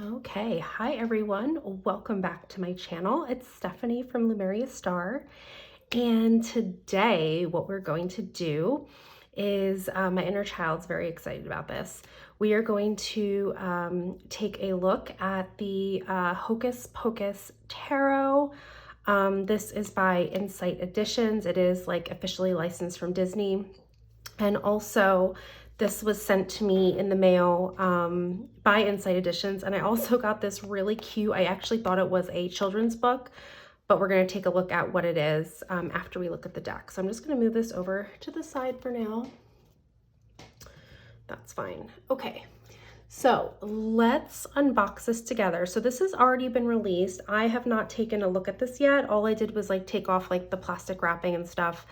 Okay, hi everyone. Welcome back to my channel. It's Stephanie from Lumeria Star. And today what we're going to do is, my inner child's very excited about this. We are going to take a look at the Hocus Pocus Tarot. This is by Insight Editions. It is like officially licensed from Disney. And also this was sent to me in the mail by Insight Editions. And I also got this really cute, I actually thought it was a children's book, but we're going to take a look at what it is after we look at the deck. So I'm just going to move this over to the side for now. That's fine. Okay. So let's unbox this together. So this has already been released. I have not taken a look at this yet. All I did was like take off like the plastic wrapping and stuff.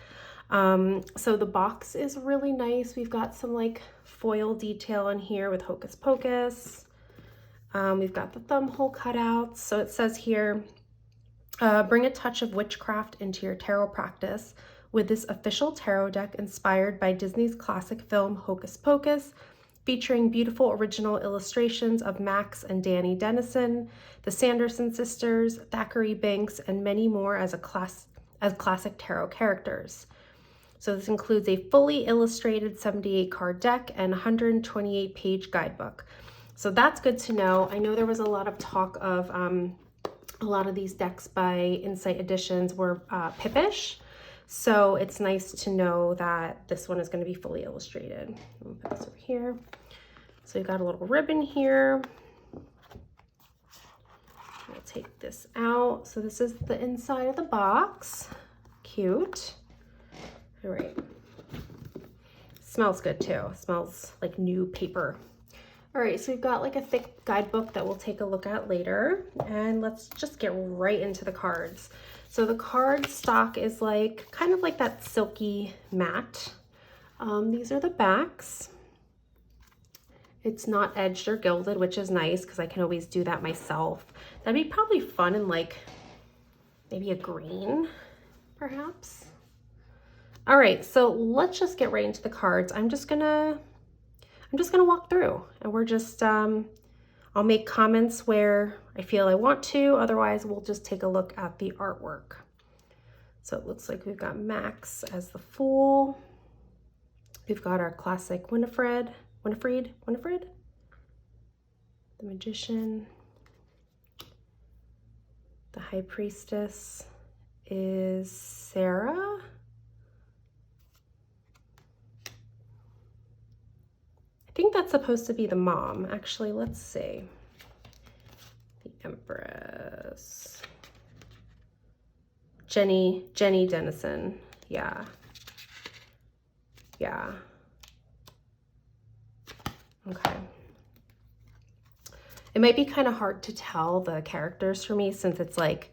So the box is really nice. We've got some like foil detail in here with Hocus Pocus. We've got the thumb hole cutouts. So it says here, bring a touch of witchcraft into your tarot practice with this official tarot deck inspired by Disney's classic film Hocus Pocus, featuring beautiful original illustrations of Max and Danny Dennison, the Sanderson sisters, Thackeray Binks, and many more as classic tarot characters. So this includes a fully illustrated 78 card deck and 128 page guidebook. So that's good to know. I know there was a lot of talk of a lot of these decks by Insight Editions were pippish. So it's nice to know that this one is going to be fully illustrated. I'll put this over here. So we've got a little ribbon here. I'll take this out. So this is the inside of the box. Cute. All right. Smells good too. Smells like new paper. All right, so we've got like a thick guidebook that we'll take a look at later. And let's just get right into the cards. So the card stock is like kind of like that silky matte. These are the backs. It's not edged or gilded, which is nice because I can always do that myself. That'd be probably fun in like maybe a green, perhaps. All right, so let's just get right into the cards. I'm just gonna walk through, and we're just I'll make comments where I feel I want to. Otherwise, we'll just take a look at the artwork. So it looks like we've got Max as the Fool. We've got our classic Winifred, the Magician. The High Priestess is Sarah. I think that's supposed to be the mom. Actually, let's see. The Empress. Jenny Dennison. Yeah. Yeah. Okay. It might be kind of hard to tell the characters for me since it's like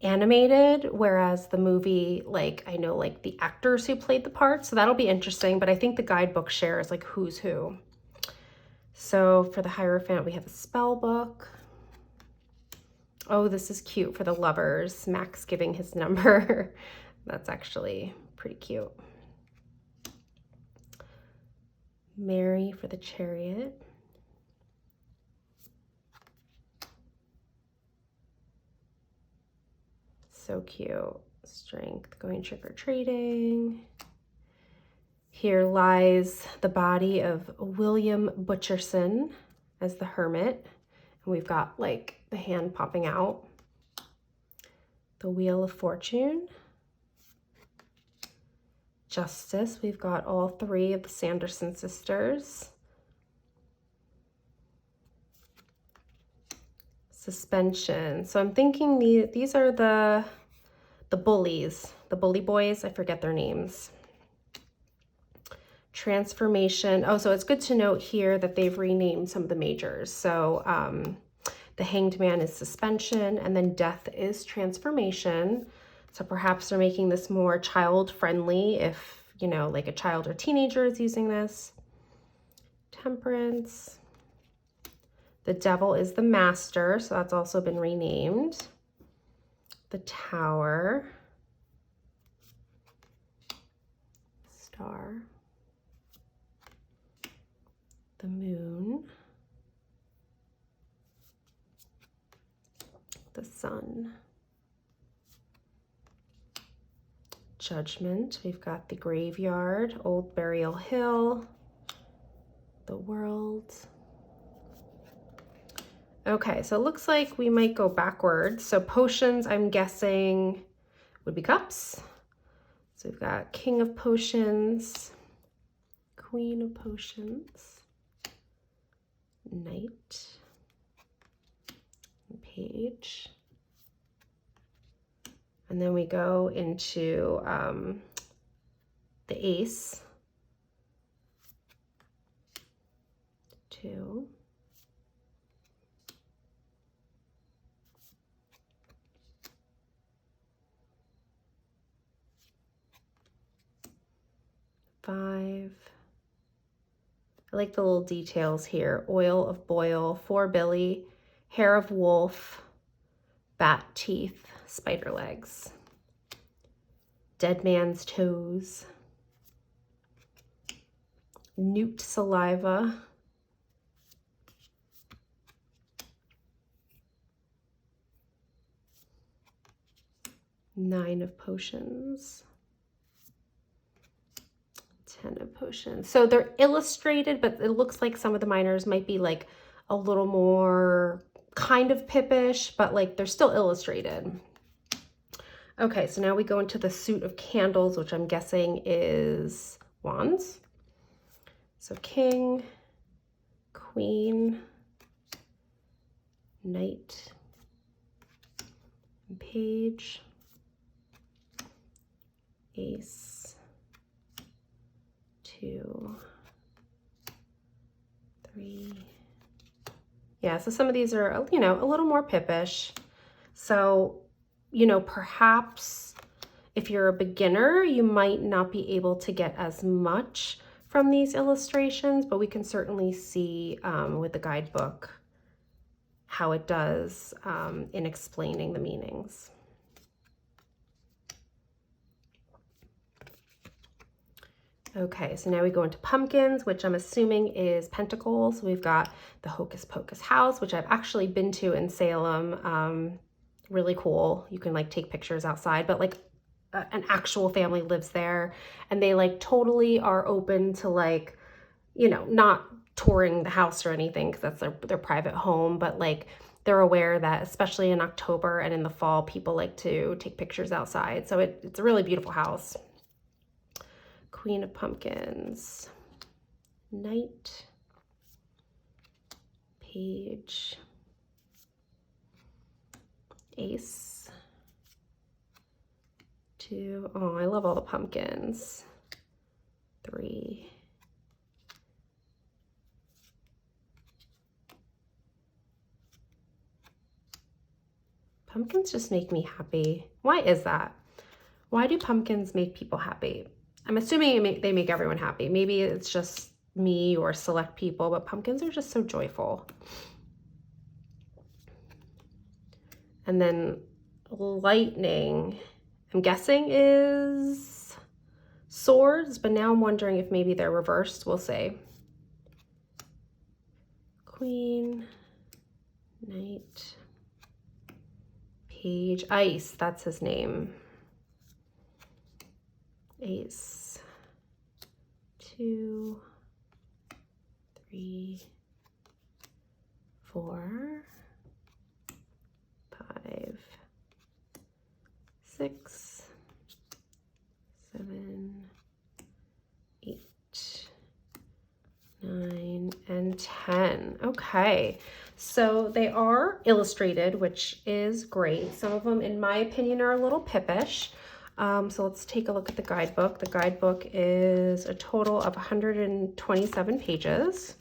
animated, whereas the movie, like I know like the actors who played the part, so that'll be interesting, but I think the guidebook shares like who's who. So for the Hierophant, we have a spell book. Oh, this is cute for the lovers, Max giving his number. That's actually pretty cute. Mary for the Chariot. So cute. Strength, going trick-or-treating. Here lies the body of William Butcherson as the Hermit. And we've got like the hand popping out. The Wheel of Fortune. Justice, we've got all three of the Sanderson sisters. Suspension. So I'm thinking these are the bullies, the bully boys. I forget their names. Transformation. Oh, so it's good to note here that they've renamed some of the majors. So the Hanged Man is Suspension, and then Death is Transformation. So perhaps they're making this more child-friendly if, you know, like a child or teenager is using this. Temperance. The Devil is the Master, so that's also been renamed. The Tower. Star. The Moon. the Sun. Judgment, we've got the Graveyard, Old Burial Hill, the World. Okay, so it looks like we might go backwards. So potions, I'm guessing, would be cups. So we've got King of Potions, Queen of Potions, Knight, Page. And then we go into the Ace, 2, 5. I like the little details here. Oil of Boil, 4 Billy, Hair of Wolf, Bat Teeth, Spider Legs, Dead Man's Toes, Newt Saliva, Nine of Potions, 10 of Potions. So they're illustrated, but it looks like some of the minors might be like a little more kind of pippish, but like they're still illustrated. Okay, so now we go into the Suit of Candles, which I'm guessing is Wands. So King, Queen, Knight, Page, Ace, 2, 3. Yeah, so some of these are, you know, a little more pippish. So, you know, perhaps if you're a beginner, you might not be able to get as much from these illustrations, but we can certainly see with the guidebook how it does in explaining the meanings. Okay, so now we go into pumpkins, which I'm assuming is pentacles. We've got the Hocus Pocus house, which I've actually been to in Salem. Really cool. You can like take pictures outside, but like an actual family lives there, and they like totally are open to like, you know, not touring the house or anything because that's their private home, but like they're aware that especially in October and in the fall, people like to take pictures outside. So it's a really beautiful house. Queen of Pumpkins, Knight, Page, Ace, 2. Oh, I love all the pumpkins. 3. Pumpkins just make me happy. Why is that? Why do pumpkins make people happy? I'm assuming they make everyone happy. Maybe it's just me or select people, but pumpkins are just so joyful. And then lightning, I'm guessing is swords, but now I'm wondering if maybe they're reversed. We'll see. Queen, Knight, Page, Ice, that's his name. Ace, 2, 3, 4, 5, 6, 7, 8, 9, and 10. Okay, so they are illustrated, which is great. Some of them, in my opinion, are a little pippish. So let's take a look at the guidebook. The guidebook is a total of 127 pages.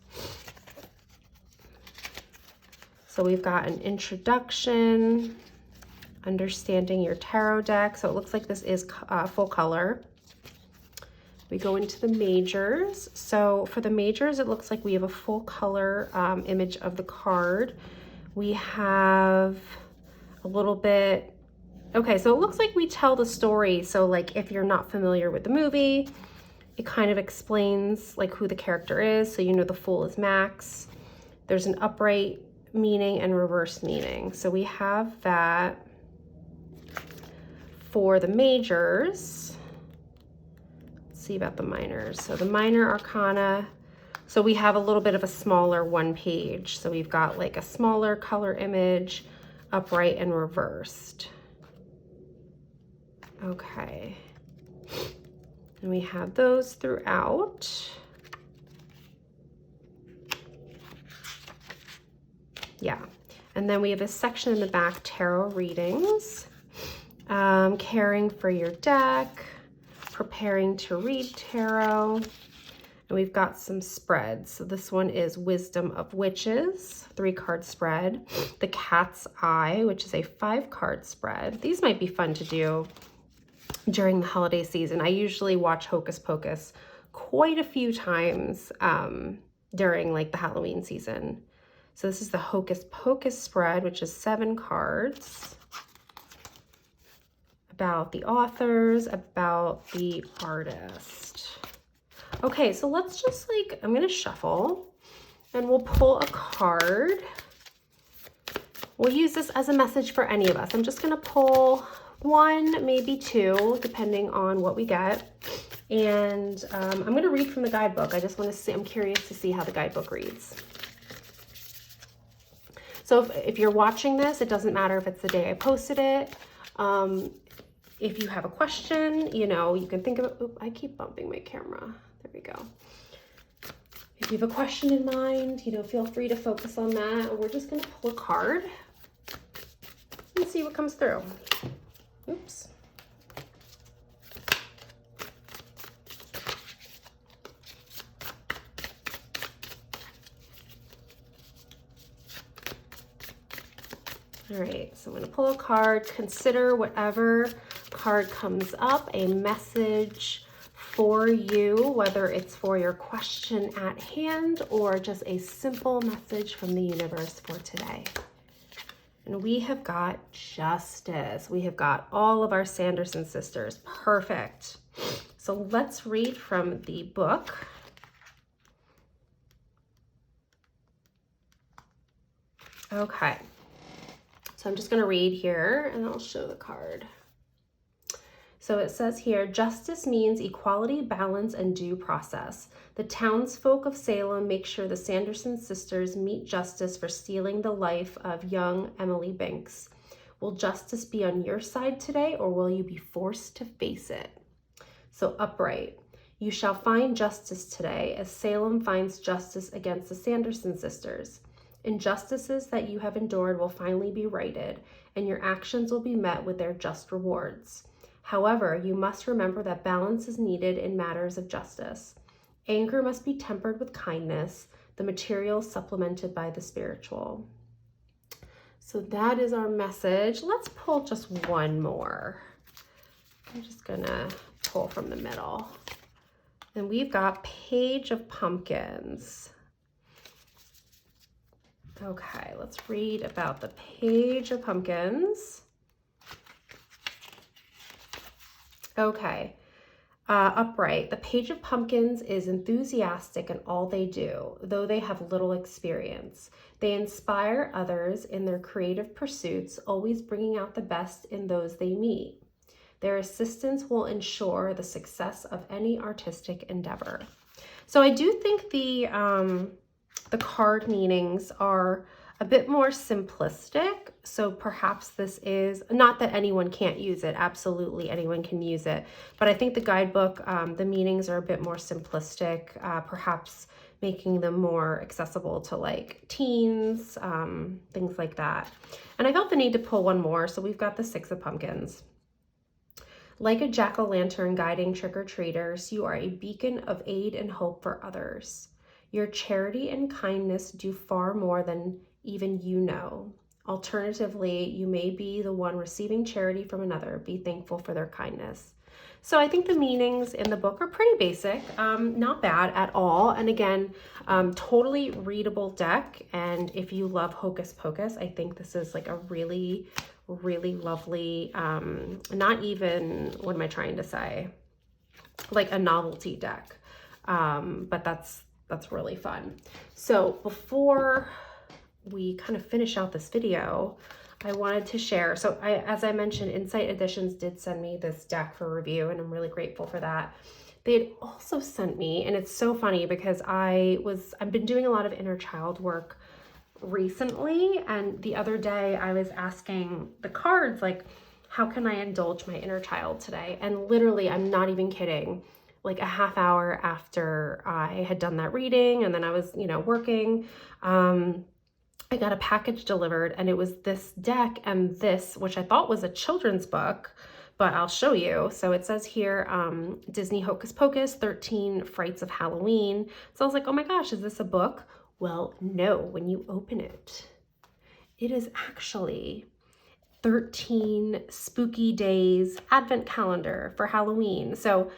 So we've got an introduction, understanding your tarot deck. So it looks like this is full color. We go into the majors. So for the majors, it looks like we have a full color image of the card. We have a little bit. Okay, so it looks like we tell the story. So like if you're not familiar with the movie, it kind of explains like who the character is. So you know the Fool is Max. There's an upright meaning and reverse meaning. So we have that for the majors. Let's see about the minors. So the minor arcana, so we have a little bit of a smaller one page. So we've got like a smaller color image, upright and reversed. Okay. And we have those throughout. Yeah. And then we have a section in the back, tarot readings, caring for your deck, preparing to read tarot. And we've got some spreads. So this one is Wisdom of Witches, 3-card spread. The Cat's Eye, which is a 5-card spread. These might be fun to do during the holiday season. I usually watch Hocus Pocus quite a few times during like the Halloween season. So this is the Hocus Pocus spread, which is 7 cards. About the authors, about the artist. Okay, so let's just like, I'm gonna shuffle and we'll pull a card. We'll use this as a message for any of us. I'm just gonna pull 1, maybe 2, depending on what we get. And I'm gonna read from the guidebook. I just wanna see, I'm curious to see how the guidebook reads. So if you're watching this, it doesn't matter if it's the day I posted it. If you have a question, you know, you can think of it. Oop, I keep bumping my camera. There we go. If you have a question in mind, you know, feel free to focus on that. We're just gonna pull a card and see what comes through. Oops. All right, so I'm gonna pull a card. Consider whatever card comes up a message for you, whether it's for your question at hand or just a simple message from the universe for today. And we have got justice. We have got all of our Sanderson sisters. Perfect. So let's read from the book. Okay. So I'm just going to read here and I'll show the card. So it says here, justice means equality, balance, and due process. The townsfolk of Salem make sure the Sanderson sisters meet justice for stealing the life of young Emily Binks. Will justice be on your side today, or will you be forced to face it? So upright. You shall find justice today as Salem finds justice against the Sanderson sisters. Injustices that you have endured will finally be righted, and your actions will be met with their just rewards. However, you must remember that balance is needed in matters of justice. Anger must be tempered with kindness, the material supplemented by the spiritual. So that is our message. Let's pull just one more. I'm just gonna pull from the middle. And we've got Page of Pumpkins. Okay, let's read about the Page of Pumpkins. Okay, upright. The Page of Pumpkins is enthusiastic in all they do, though they have little experience. They inspire others in their creative pursuits, always bringing out the best in those they meet. Their assistance will ensure the success of any artistic endeavor. So I do think the card meanings are a bit more simplistic. So perhaps this is, not that anyone can't use it, absolutely anyone can use it, but I think the guidebook, the meanings are a bit more simplistic, perhaps making them more accessible to like teens, things like that. And I felt the need to pull one more, so we've got the 6 of Pumpkins. Like a jack-o'-lantern guiding trick-or-treaters, you are a beacon of aid and hope for others. Your charity and kindness do far more than even you know. Alternatively, you may be the one receiving charity from another. Be thankful for their kindness. So I think the meanings in the book are pretty basic, not bad at all. And again, totally readable deck. And if you love Hocus Pocus, I think this is like a really, really lovely, not even, what am I trying to say? Like a novelty deck. But that's really fun. So before we kind of finish out this video, I wanted to share. So as I mentioned, Insight Editions did send me this deck for review, and I'm really grateful for that. They had also sent me, and it's so funny because I've been doing a lot of inner child work recently, and the other day I was asking the cards, like, how can I indulge my inner child today? And literally, I'm not even kidding, like a half hour after I had done that reading and then I was, working, I got a package delivered, and it was this deck and this, which I thought was a children's book, but I'll show you. So it says here, Disney Hocus Pocus, 13 Frights of Halloween. So I was like, oh my gosh, is this a book? Well, no, when you open it, it is actually 13 spooky days advent calendar for Halloween. So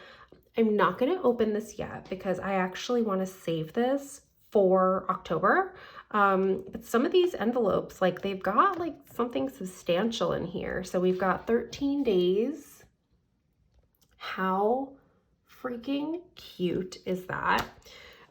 I'm not going to open this yet because I actually want to save this for October. But some of these envelopes, like, they've got like something substantial in here. So we've got 13 days. How freaking cute is that?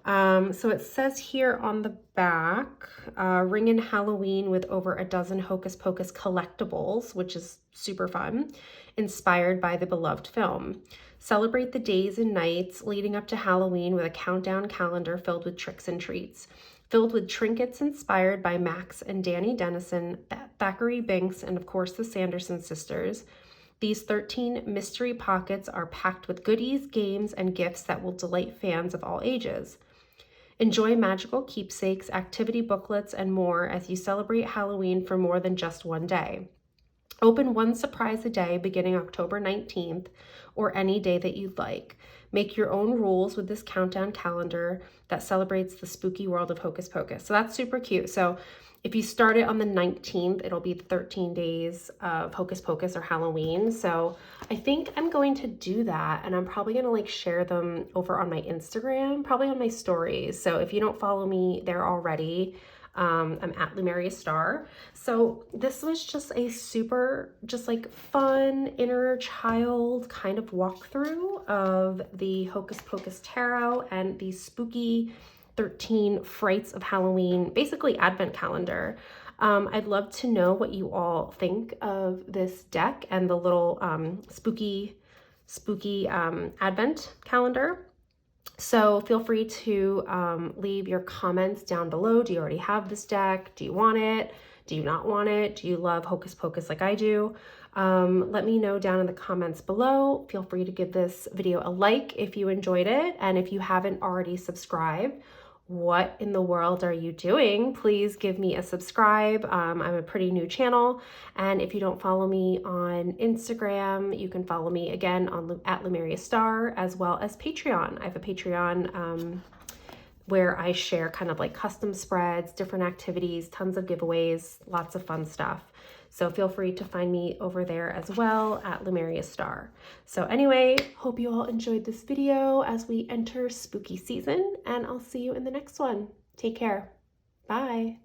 So it says here on the back, ring in Halloween with over a dozen Hocus Pocus collectibles, which is super fun, inspired by the beloved film. Celebrate the days and nights leading up to Halloween with a countdown calendar filled with tricks and treats. Filled with trinkets inspired by Max and Danny Dennison, Thackeray Binks, and of course the Sanderson sisters. These 13 mystery pockets are packed with goodies, games, and gifts that will delight fans of all ages. Enjoy magical keepsakes, activity booklets, and more as you celebrate Halloween for more than just one day. Open one surprise a day beginning October 19th or any day that you'd like. Make your own rules with this countdown calendar that celebrates the spooky world of Hocus Pocus. So that's super cute. So if you start it on the 19th, it'll be 13 days of Hocus Pocus or Halloween. So I think I'm going to do that, and I'm probably going to like share them over on my Instagram, probably on my stories. So if you don't follow me there already, I'm at Lumeria Star. So this was just a super, just like fun inner child kind of walkthrough of the Hocus Pocus Tarot and the spooky 13 Frights of Halloween, basically advent calendar. I'd love to know what you all think of this deck and the little spooky advent calendar. So feel free to leave your comments down below. Do you already have this deck? Do you want it? Do you not want it? Do you love Hocus Pocus like I do? Let me know down in the comments below. Feel free to give this video a like if you enjoyed it. And if you haven't already subscribed, what in the world are you doing? Please give me a subscribe. I'm a pretty new channel. And if you don't follow me on Instagram, you can follow me again on at Lumeria Star, as well as Patreon. I have a Patreon where I share kind of like custom spreads, different activities, tons of giveaways, lots of fun stuff. So feel free to find me over there as well at Lumeria Star. So anyway, hope you all enjoyed this video as we enter spooky season, and I'll see you in the next one. Take care. Bye.